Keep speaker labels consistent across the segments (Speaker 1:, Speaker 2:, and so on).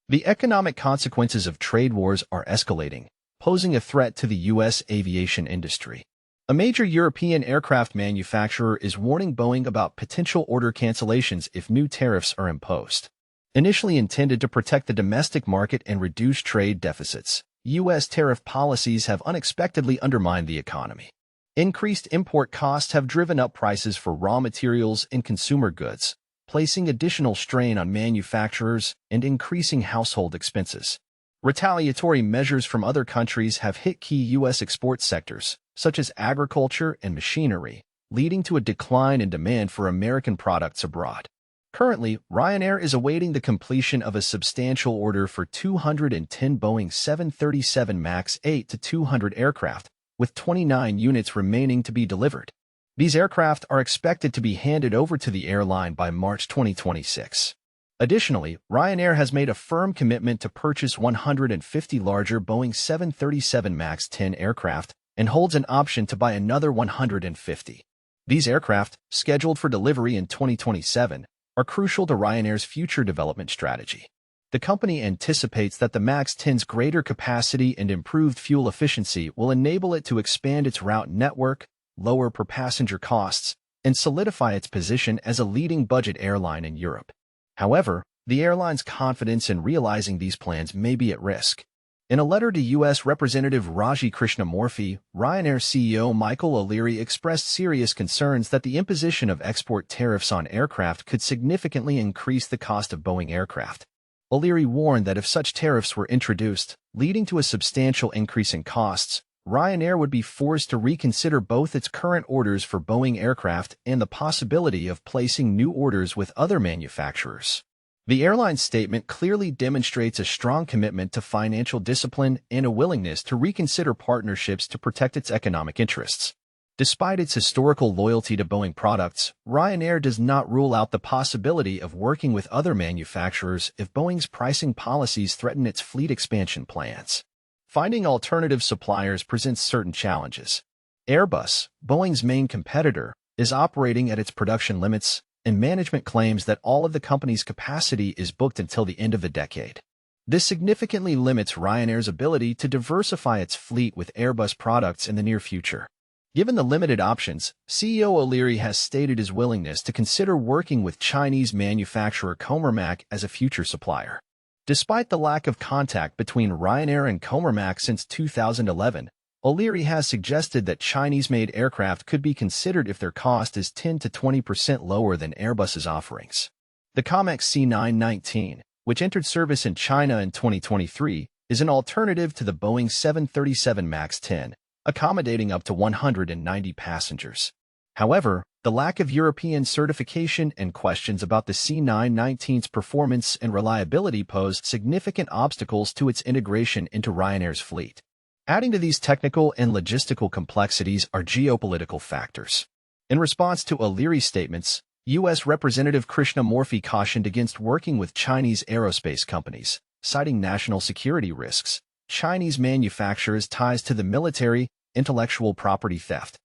Speaker 1: The economic consequences of trade wars are escalating, posing a threat to the U.S. aviation industry. A major European aircraft manufacturer is warning Boeing about potential order cancellations if new tariffs are imposed. Initially intended to protect the domestic market and reduce trade deficits, U.S. tariff policies have unexpectedly undermined the economy. Increased import costs have driven up prices for raw materials and consumer goods, placing additional strain on manufacturers and increasing household expenses. Retaliatory measures from other countries have hit key U.S. export sectors, such as agriculture and machinery, leading to a decline in demand for American products abroad. Currently, Ryanair is awaiting the completion of a substantial order for 210 Boeing 737 MAX 8-200 aircraft, with 29 units remaining to be delivered. These aircraft are expected to be handed over to the airline by March 2026. Additionally, Ryanair has made a firm commitment to purchase 150 larger Boeing 737 MAX 10 aircraft and holds an option to buy another 150. These aircraft, scheduled for delivery in 2027, are crucial to Ryanair's future development strategy. The company anticipates that the MAX 10's greater capacity and improved fuel efficiency will enable it to expand its route network, lower per-passenger costs, and solidify its position as a leading budget airline in Europe. However, the airline's confidence in realizing these plans may be at risk. In a letter to U.S. Representative Raji Krishnamurthy, Ryanair CEO Michael O'Leary expressed serious concerns that the imposition of export tariffs on aircraft could significantly increase the cost of Boeing aircraft. O'Leary warned that if such tariffs were introduced, leading to a substantial increase in costs, Ryanair would be forced to reconsider both its current orders for Boeing aircraft and the possibility of placing new orders with other manufacturers. The airline's statement clearly demonstrates a strong commitment to financial discipline and a willingness to reconsider partnerships to protect its economic interests. Despite its historical loyalty to Boeing products, Ryanair does not rule out the possibility of working with other manufacturers if Boeing's pricing policies threaten its fleet expansion plans. Finding alternative suppliers presents certain challenges. Airbus, Boeing's main competitor, is operating at its production limits, and management claims that all of the company's capacity is booked until the end of the decade. This significantly limits Ryanair's ability to diversify its fleet with Airbus products in the near future. Given the limited options, CEO O'Leary has stated his willingness to consider working with Chinese manufacturer Comermac as a future supplier. Despite the lack of contact between Ryanair and Comermac since 2011, O'Leary has suggested that Chinese-made aircraft could be considered if their cost is 10 to 20% lower than Airbus's offerings. The Comex C919, which entered service in China in 2023, is an alternative to the Boeing 737 MAX 10, accommodating up to 190 passengers. However, the lack of European certification and questions about the C919's performance and reliability pose significant obstacles to its integration into Ryanair's fleet. Adding to these technical and logistical complexities are geopolitical factors. In response to O'Leary's statements, U.S. Representative Krishnamurthy cautioned against working with Chinese aerospace companies, citing national security risks, Chinese manufacturers' ties to the military, intellectual property theft,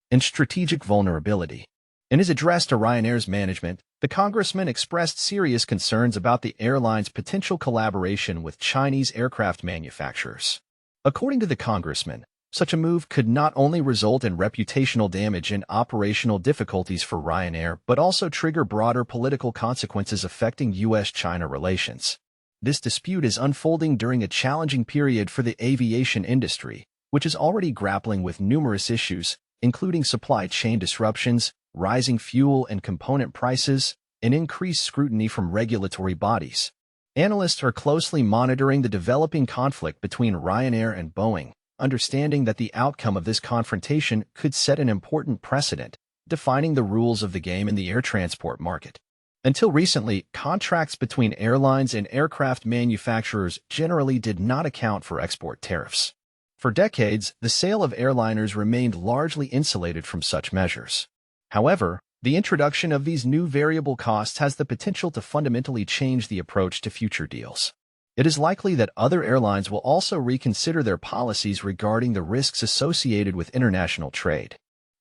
Speaker 1: and strategic vulnerability. In his address to Ryanair's management, the congressman expressed serious concerns about the airline's potential collaboration with Chinese aircraft manufacturers. According to the congressman, such a move could not only result in reputational damage and operational difficulties for Ryanair but also trigger broader political consequences affecting U.S.-China relations. This dispute is unfolding during a challenging period for the aviation industry, which is already grappling with numerous issues, including supply chain disruptions, rising fuel and component prices, and increased scrutiny from regulatory bodies. Analysts are closely monitoring the developing conflict between Ryanair and Boeing, understanding that the outcome of this confrontation could set an important precedent, defining the rules of the game in the air transport market. Until recently, contracts between airlines and aircraft manufacturers generally did not account for export tariffs. For decades, the sale of airliners remained largely insulated from such measures. However, the introduction of these new variable costs has the potential to fundamentally change the approach to future deals. It is likely that other airlines will also reconsider their policies regarding the risks associated with international trade.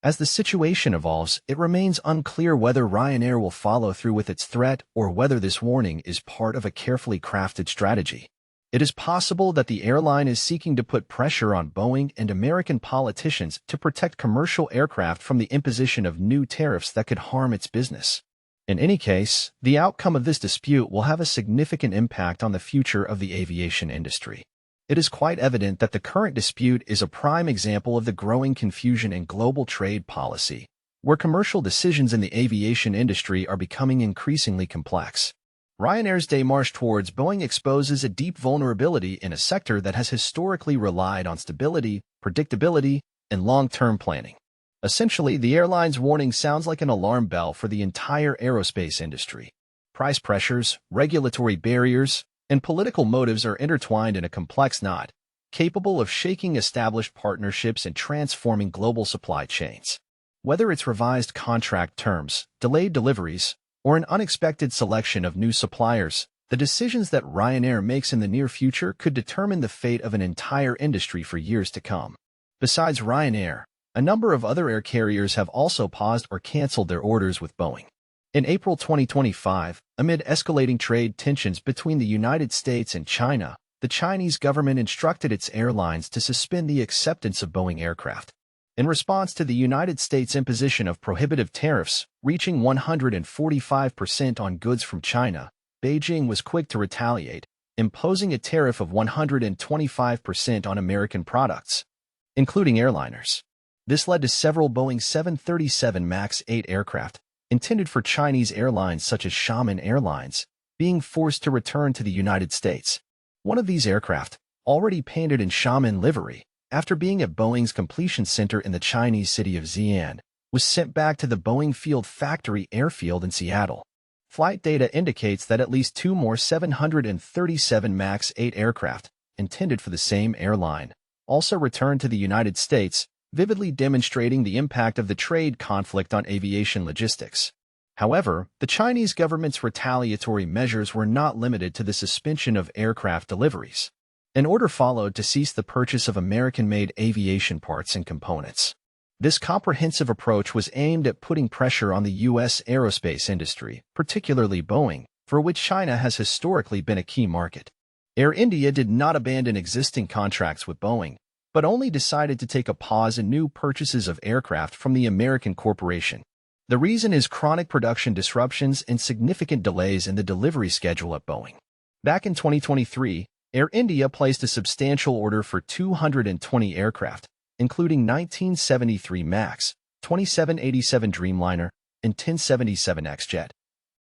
Speaker 1: As the situation evolves, it remains unclear whether Ryanair will follow through with its threat or whether this warning is part of a carefully crafted strategy. It is possible that the airline is seeking to put pressure on Boeing and American politicians to protect commercial aircraft from the imposition of new tariffs that could harm its business. In any case, the outcome of this dispute will have a significant impact on the future of the aviation industry. It is quite evident that the current dispute is a prime example of the growing confusion in global trade policy, where commercial decisions in the aviation industry are becoming increasingly complex. Ryanair's démarche towards Boeing exposes a deep vulnerability in a sector that has historically relied on stability, predictability, and long-term planning. Essentially, the airline's warning sounds like an alarm bell for the entire aerospace industry. Price pressures, regulatory barriers, and political motives are intertwined in a complex knot, capable of shaking established partnerships and transforming global supply chains. Whether it's revised contract terms, delayed deliveries, or an unexpected selection of new suppliers, the decisions that Ryanair makes in the near future could determine the fate of an entire industry for years to come. Besides Ryanair, a number of other air carriers have also paused or canceled their orders with Boeing. In April 2025, amid escalating trade tensions between the United States and China, the Chinese government instructed its airlines to suspend the acceptance of Boeing aircraft. In response to the United States' imposition of prohibitive tariffs, reaching 145% on goods from China, Beijing was quick to retaliate, imposing a tariff of 125% on American products, including airliners. This led to several Boeing 737 MAX 8 aircraft, intended for Chinese airlines such as Xiamen Airlines, being forced to return to the United States. One of these aircraft, already painted in Xiamen livery, after being at Boeing's completion center in the Chinese city of Xi'an, was sent back to the Boeing Field Factory Airfield in Seattle. Flight data indicates that at least two more 737 MAX 8 aircraft, intended for the same airline, also returned to the United States, vividly demonstrating the impact of the trade conflict on aviation logistics. However, the Chinese government's retaliatory measures were not limited to the suspension of aircraft deliveries. An order followed to cease the purchase of American-made aviation parts and components. This comprehensive approach was aimed at putting pressure on the U.S. aerospace industry, particularly Boeing, for which China has historically been a key market. Air India did not abandon existing contracts with Boeing, but only decided to take a pause in new purchases of aircraft from the American corporation. The reason is chronic production disruptions and significant delays in the delivery schedule at Boeing. Back in 2023, Air India placed a substantial order for 220 aircraft, including 1973 MAX, 2787 Dreamliner, and 1077X jet,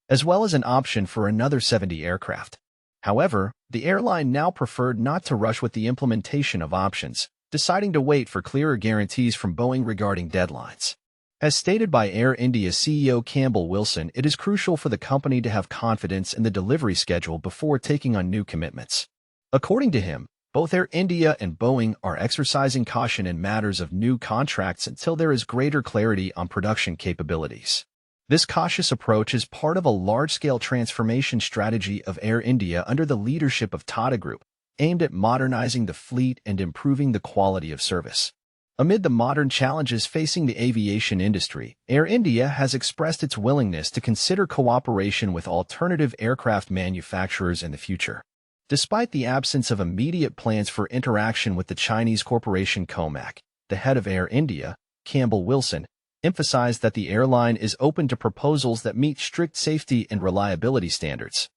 Speaker 1: as well as an option for another 70 aircraft. However, the airline now preferred not to rush with the implementation of options, deciding to wait for clearer guarantees from Boeing regarding deadlines. As stated by Air India CEO Campbell Wilson, it is crucial for the company to have confidence in the delivery schedule before taking on new commitments. According to him, both Air India and Boeing are exercising caution in matters of new contracts until there is greater clarity on production capabilities. This cautious approach is part of a large-scale transformation strategy of Air India under the leadership of Tata Group, aimed at modernizing the fleet and improving the quality of service. Amid the modern challenges facing the aviation industry, Air India has expressed its willingness to consider cooperation with alternative aircraft manufacturers in the future. Despite the absence of immediate plans for interaction with the Chinese corporation Comac, the head of Air India, Campbell Wilson, emphasized that the airline is open to proposals that meet strict safety and reliability standards,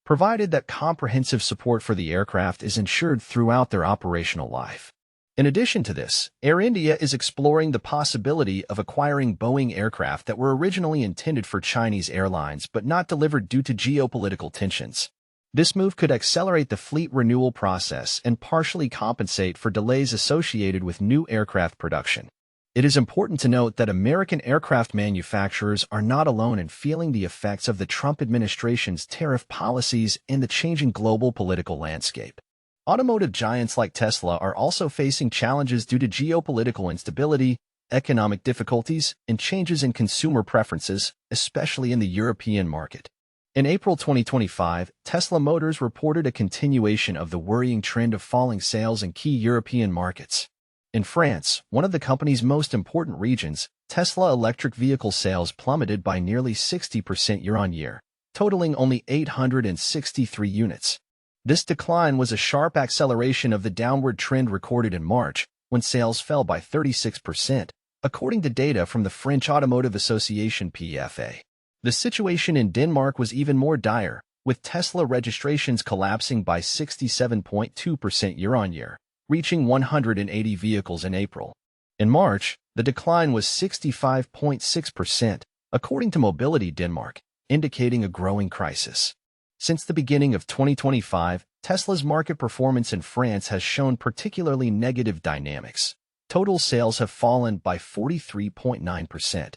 Speaker 1: provided that comprehensive support for the aircraft is ensured throughout their operational life. In addition to this, Air India is exploring the possibility of acquiring Boeing aircraft that were originally intended for Chinese airlines but not delivered due to geopolitical tensions. This move could accelerate the fleet renewal process and partially compensate for delays associated with new aircraft production. It is important to note that American aircraft manufacturers are not alone in feeling the effects of the Trump administration's tariff policies and the changing global political landscape. Automotive giants like Tesla are also facing challenges due to geopolitical instability, economic difficulties, and changes in consumer preferences, especially in the European market. In April 2025, Tesla Motors reported a continuation of the worrying trend of falling sales in key European markets. In France, one of the company's most important regions, Tesla electric vehicle sales plummeted by nearly 60% year-on-year, totaling only 863 units. This decline was a sharp acceleration of the downward trend recorded in March, when sales fell by 36%, according to data from the French Automotive Association PFA. The situation in Denmark was even more dire, with Tesla registrations collapsing by 67.2% year-on-year, reaching 180 vehicles in April. In March, the decline was 65.6%, according to Mobility Denmark, indicating a growing crisis. Since the beginning of 2025, Tesla's market performance in France has shown particularly negative dynamics. Total sales have fallen by 43.9%,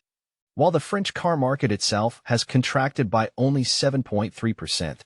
Speaker 1: while the French car market itself has contracted by only 7.3%.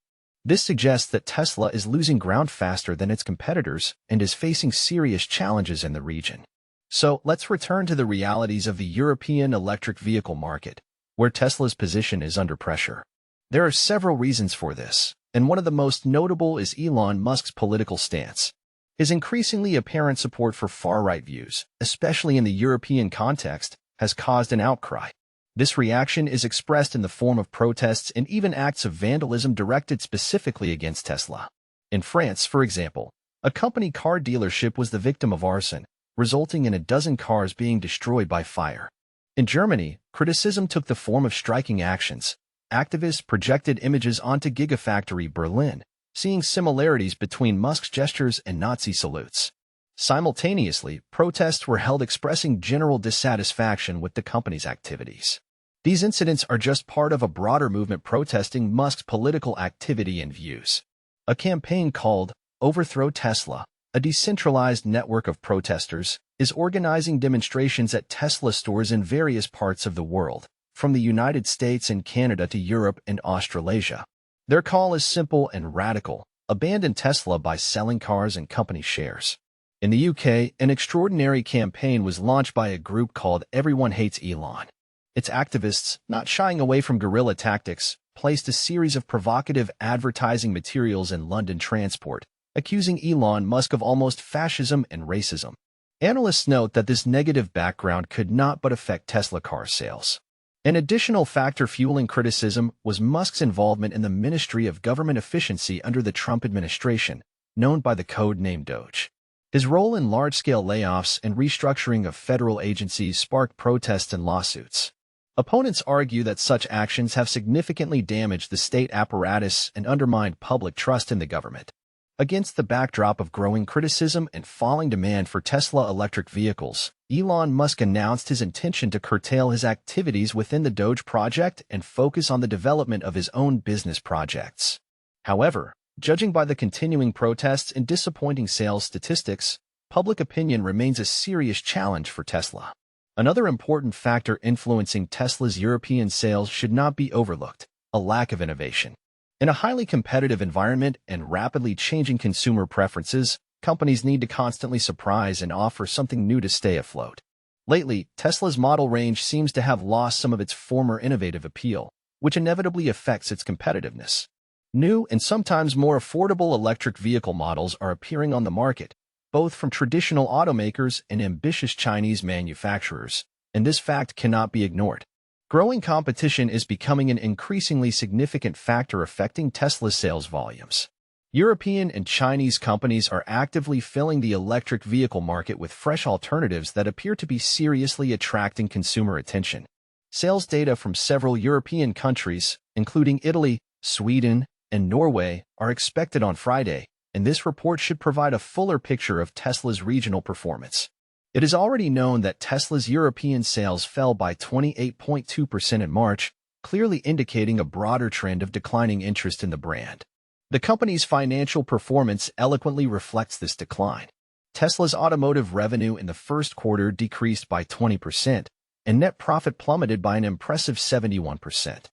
Speaker 1: This suggests that Tesla is losing ground faster than its competitors and is facing serious challenges in the region. So let's return to the realities of the European electric vehicle market, where Tesla's position is under pressure. There are several reasons for this, and one of the most notable is Elon Musk's political stance. His increasingly apparent support for far-right views, especially in the European context, has caused an outcry. This reaction is expressed in the form of protests and even acts of vandalism directed specifically against Tesla. In France, for example, a company car dealership was the victim of arson, resulting in a dozen cars being destroyed by fire. In Germany, criticism took the form of striking actions. Activists projected images onto Gigafactory Berlin, seeing similarities between Musk's gestures and Nazi salutes. Simultaneously, protests were held expressing general dissatisfaction with the company's activities. These incidents are just part of a broader movement protesting Musk's political activity and views. A campaign called Overthrow Tesla, a decentralized network of protesters, is organizing demonstrations at Tesla stores in various parts of the world, from the United States and Canada to Europe and Australasia. Their call is simple and radical: abandon Tesla by selling cars and company shares. In the UK, an extraordinary campaign was launched by a group called Everyone Hates Elon. Its activists, not shying away from guerrilla tactics, placed a series of provocative advertising materials in London transport, accusing Elon Musk of almost fascism and racism. Analysts note that this negative background could not but affect Tesla car sales. An additional factor fueling criticism was Musk's involvement in the Ministry of Government Efficiency under the Trump administration, known by the code name Doge. His role in large-scale layoffs and restructuring of federal agencies sparked protests and lawsuits. Opponents argue that such actions have significantly damaged the state apparatus and undermined public trust in the government. Against the backdrop of growing criticism and falling demand for Tesla electric vehicles, Elon Musk announced his intention to curtail his activities within the Doge project and focus on the development of his own business projects. However, judging by the continuing protests and disappointing sales statistics, public opinion remains a serious challenge for Tesla. Another important factor influencing Tesla's European sales should not be overlooked: a lack of innovation. In a highly competitive environment and rapidly changing consumer preferences, companies need to constantly surprise and offer something new to stay afloat. Lately, Tesla's model range seems to have lost some of its former innovative appeal, which inevitably affects its competitiveness. New and sometimes more affordable electric vehicle models are appearing on the market, both from traditional automakers and ambitious Chinese manufacturers, and this fact cannot be ignored. Growing competition is becoming an increasingly significant factor affecting Tesla's sales volumes. European and Chinese companies are actively filling the electric vehicle market with fresh alternatives that appear to be seriously attracting consumer attention. Sales data from several European countries, including Italy, Sweden, and Norway, are expected on Friday, and this report should provide a fuller picture of Tesla's regional performance. It is already known that Tesla's European sales fell by 28.2% in March, clearly indicating a broader trend of declining interest in the brand. The company's financial performance eloquently reflects this decline. Tesla's automotive revenue in the first quarter decreased by 20%, and net profit plummeted by an impressive 71%.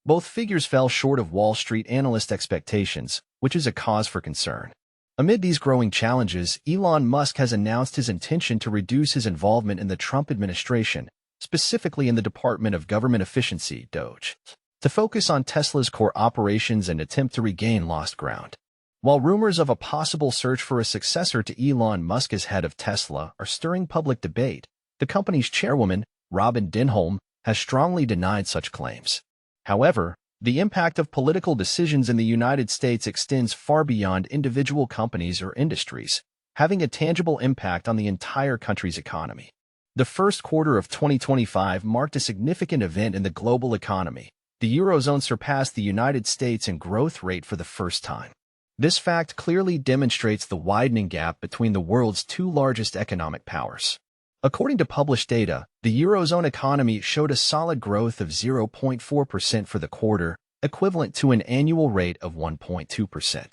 Speaker 1: Both figures fell short of Wall Street analyst expectations, which is a cause for concern. Amid these growing challenges, Elon Musk has announced his intention to reduce his involvement in the Trump administration, specifically in the Department of Government Efficiency, Doge, to focus on Tesla's core operations and attempt to regain lost ground. While rumors of a possible search for a successor to Elon Musk as head of Tesla are stirring public debate, the company's chairwoman, Robin Denholm, has strongly denied such claims. However, the impact of political decisions in the United States extends far beyond individual companies or industries, having a tangible impact on the entire country's economy. The first quarter of 2025 marked a significant event in the global economy. The Eurozone surpassed the United States in growth rate for the first time. This fact clearly demonstrates the widening gap between the world's two largest economic powers. According to published data, the Eurozone economy showed a solid growth of 0.4% for the quarter, equivalent to an annual rate of 1.2%.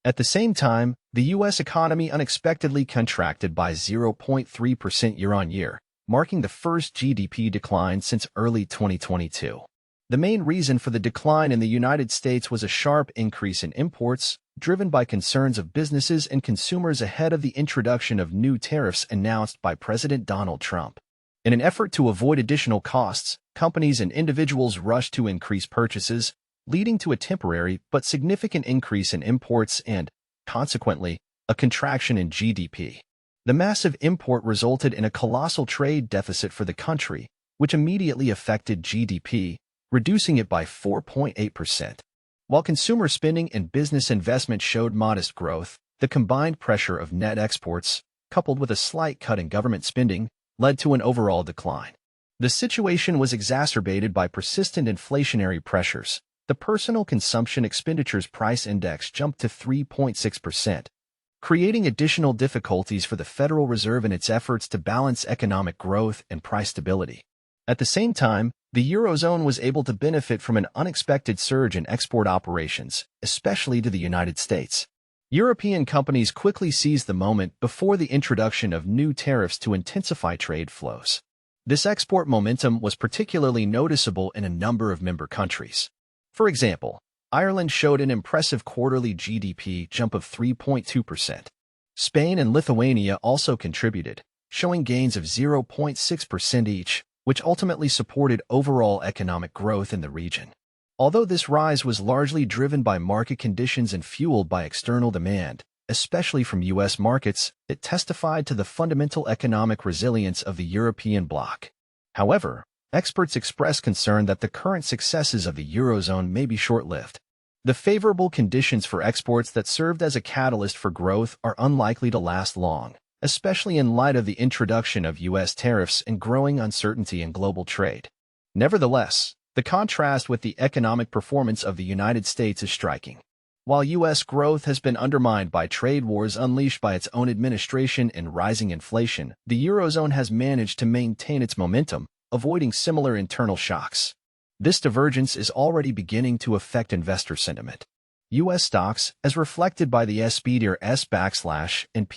Speaker 1: At the same time, the U.S. economy unexpectedly contracted by 0.3% year-on-year, marking the first GDP decline since early 2022. The main reason for the decline in the United States was a sharp increase in imports, driven by concerns of businesses and consumers ahead of the introduction of new tariffs announced by President Donald Trump. In an effort to avoid additional costs, companies and individuals rushed to increase purchases, leading to a temporary but significant increase in imports and, consequently, a contraction in GDP. The massive import resulted in a colossal trade deficit for the country, which immediately affected GDP, reducing it by 4.8%. While consumer spending and business investment showed modest growth, the combined pressure of net exports, coupled with a slight cut in government spending, led to an overall decline. The situation was exacerbated by persistent inflationary pressures. The Personal Consumption Expenditures Price Index jumped to 3.6%, creating additional difficulties for the Federal Reserve in its efforts to balance economic growth and price stability. At the same time, the Eurozone was able to benefit from an unexpected surge in export operations, especially to the United States. European companies quickly seized the moment before the introduction of new tariffs to intensify trade flows. This export momentum was particularly noticeable in a number of member countries. For example, Ireland showed an impressive quarterly GDP jump of 3.2%. Spain and Lithuania also contributed, showing gains of 0.6% each, which ultimately supported overall economic growth in the region. Although this rise was largely driven by market conditions and fueled by external demand, especially from U.S. markets, it testified to the fundamental economic resilience of the European bloc. However, experts express concern that the current successes of the Eurozone may be short-lived. The favorable conditions for exports that served as a catalyst for growth are unlikely to last long, especially in light of the introduction of U.S. tariffs and growing uncertainty in global trade. Nevertheless, the contrast with the economic performance of the United States is striking. While U.S. growth has been undermined by trade wars unleashed by its own administration and rising inflation, the Eurozone has managed to maintain its momentum, avoiding similar internal shocks. This divergence is already beginning to affect investor sentiment. U.S. stocks, as reflected by the S&P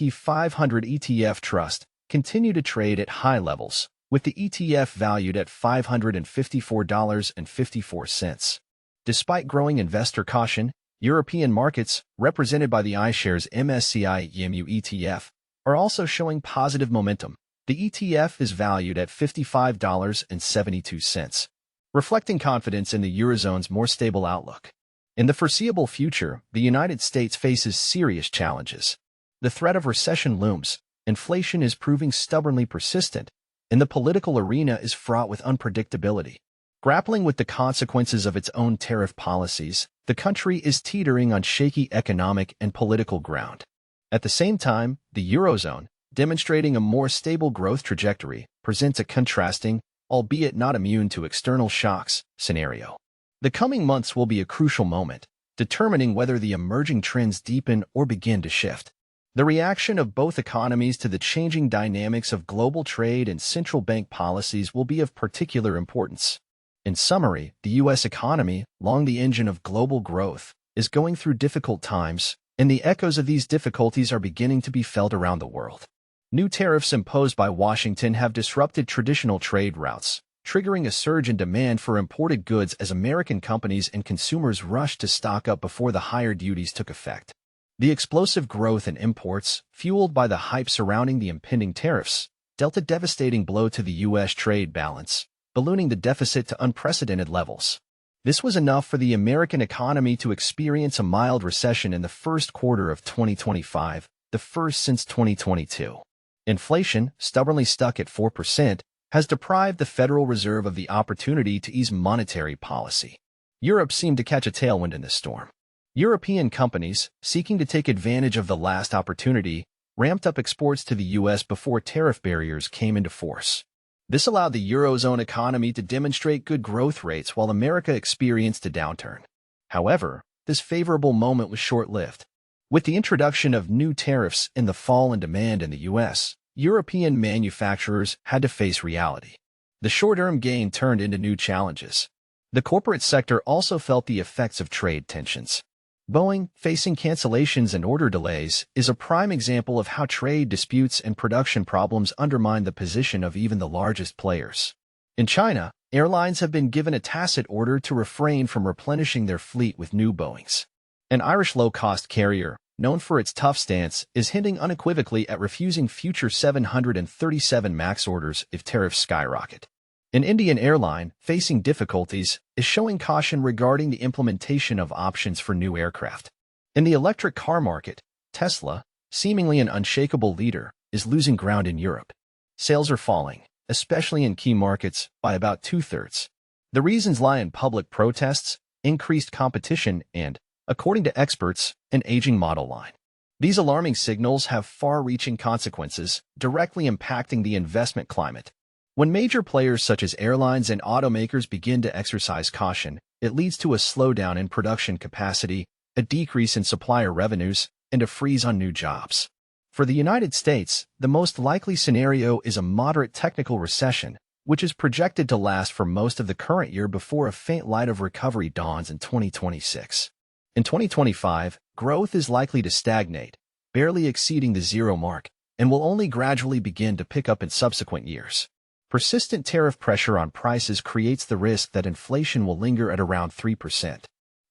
Speaker 1: 500 ETF Trust, continue to trade at high levels, with the ETF valued at $554.54. Despite growing investor caution, European markets, represented by the iShares MSCI EMU ETF, are also showing positive momentum. The ETF is valued at $55.72, reflecting confidence in the Eurozone's more stable outlook. In the foreseeable future, the United States faces serious challenges. The threat of recession looms, inflation is proving stubbornly persistent, and the political arena is fraught with unpredictability. Grappling with the consequences of its own tariff policies, the country is teetering on shaky economic and political ground. At the same time, the Eurozone, demonstrating a more stable growth trajectory, presents a contrasting, albeit not immune to external shocks, scenario. The coming months will be a crucial moment, determining whether the emerging trends deepen or begin to shift. The reaction of both economies to the changing dynamics of global trade and central bank policies will be of particular importance. In summary, the U.S. economy, long the engine of global growth, is going through difficult times, and the echoes of these difficulties are beginning to be felt around the world. New tariffs imposed by Washington have disrupted traditional trade routes, triggering a surge in demand for imported goods as American companies and consumers rushed to stock up before the higher duties took effect. The explosive growth in imports, fueled by the hype surrounding the impending tariffs, dealt a devastating blow to the U.S. trade balance, ballooning the deficit to unprecedented levels. This was enough for the American economy to experience a mild recession in the first quarter of 2025, the first since 2022. Inflation, stubbornly stuck at 4%, has deprived the Federal Reserve of the opportunity to ease monetary policy. Europe seemed to catch a tailwind in this storm. European companies, seeking to take advantage of the last opportunity, ramped up exports to the U.S. before tariff barriers came into force. This allowed the Eurozone economy to demonstrate good growth rates while America experienced a downturn. However, this favorable moment was short-lived. With the introduction of new tariffs and the fall in demand in the U.S., European manufacturers had to face reality. The short-term gain turned into new challenges. The corporate sector also felt the effects of trade tensions. Boeing, facing cancellations and order delays, is a prime example of how trade disputes and production problems undermine the position of even the largest players. In China, airlines have been given a tacit order to refrain from replenishing their fleet with new Boeings. An Irish low-cost carrier, known for its tough stance, is hinting unequivocally at refusing future 737 MAX orders if tariffs skyrocket. An Indian airline, facing difficulties, is showing caution regarding the implementation of options for new aircraft. In the electric car market, Tesla, seemingly an unshakable leader, is losing ground in Europe. Sales are falling, especially in key markets, by about two-thirds. The reasons lie in public protests, increased competition, and, according to experts, an aging model line. These alarming signals have far-reaching consequences, directly impacting the investment climate. When major players such as airlines and automakers begin to exercise caution, it leads to a slowdown in production capacity, a decrease in supplier revenues, and a freeze on new jobs. For the United States, the most likely scenario is a moderate technical recession, which is projected to last for most of the current year before a faint light of recovery dawns in 2026. In 2025, growth is likely to stagnate, barely exceeding the zero mark, and will only gradually begin to pick up in subsequent years. Persistent tariff pressure on prices creates the risk that inflation will linger at around 3%.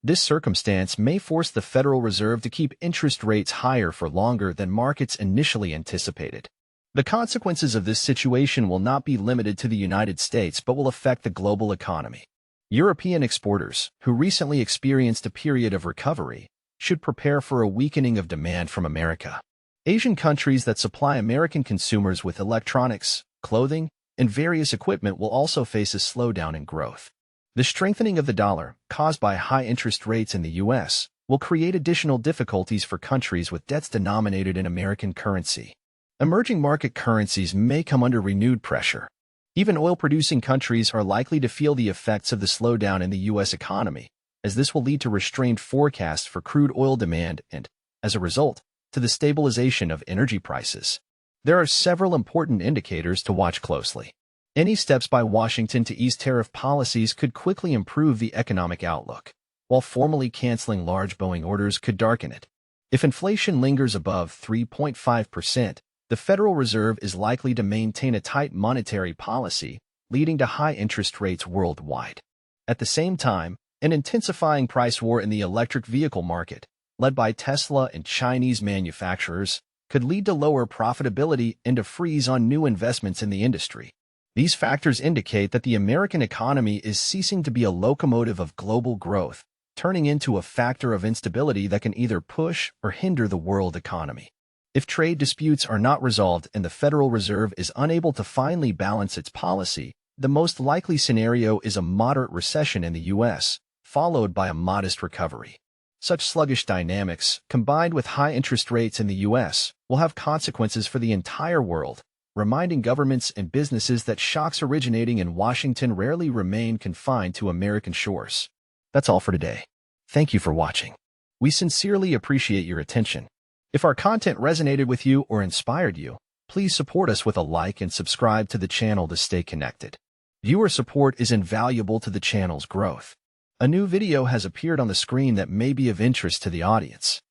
Speaker 1: This circumstance may force the Federal Reserve to keep interest rates higher for longer than markets initially anticipated. The consequences of this situation will not be limited to the United States but will affect the global economy. European exporters, who recently experienced a period of recovery, should prepare for a weakening of demand from America. Asian countries that supply American consumers with electronics, clothing, and various equipment will also face a slowdown in growth. The strengthening of the dollar, caused by high interest rates in the U.S., will create additional difficulties for countries with debts denominated in American currency. Emerging market currencies may come under renewed pressure. Even oil-producing countries are likely to feel the effects of the slowdown in the U.S. economy, as this will lead to restrained forecasts for crude oil demand and, as a result, to the stabilization of energy prices. There are several important indicators to watch closely. Any steps by Washington to ease tariff policies could quickly improve the economic outlook, while formally canceling large Boeing orders could darken it. If inflation lingers above 3.5%, the Federal Reserve is likely to maintain a tight monetary policy, leading to high interest rates worldwide. At the same time, an intensifying price war in the electric vehicle market, led by Tesla and Chinese manufacturers, could lead to lower profitability and a freeze on new investments in the industry. These factors indicate that the American economy is ceasing to be a locomotive of global growth, turning into a factor of instability that can either push or hinder the world economy. If trade disputes are not resolved and the Federal Reserve is unable to finally balance its policy, the most likely scenario is a moderate recession in the U.S., followed by a modest recovery. Such sluggish dynamics, combined with high interest rates in the U.S., will have consequences for the entire world, reminding governments and businesses that shocks originating in Washington rarely remain confined to American shores. That's all for today. Thank you for watching. We sincerely appreciate your attention. If our content resonated with you or inspired you, please support us with a like and subscribe to the channel to stay connected. Viewer support is invaluable to the channel's growth. A new video has appeared on the screen that may be of interest to the audience.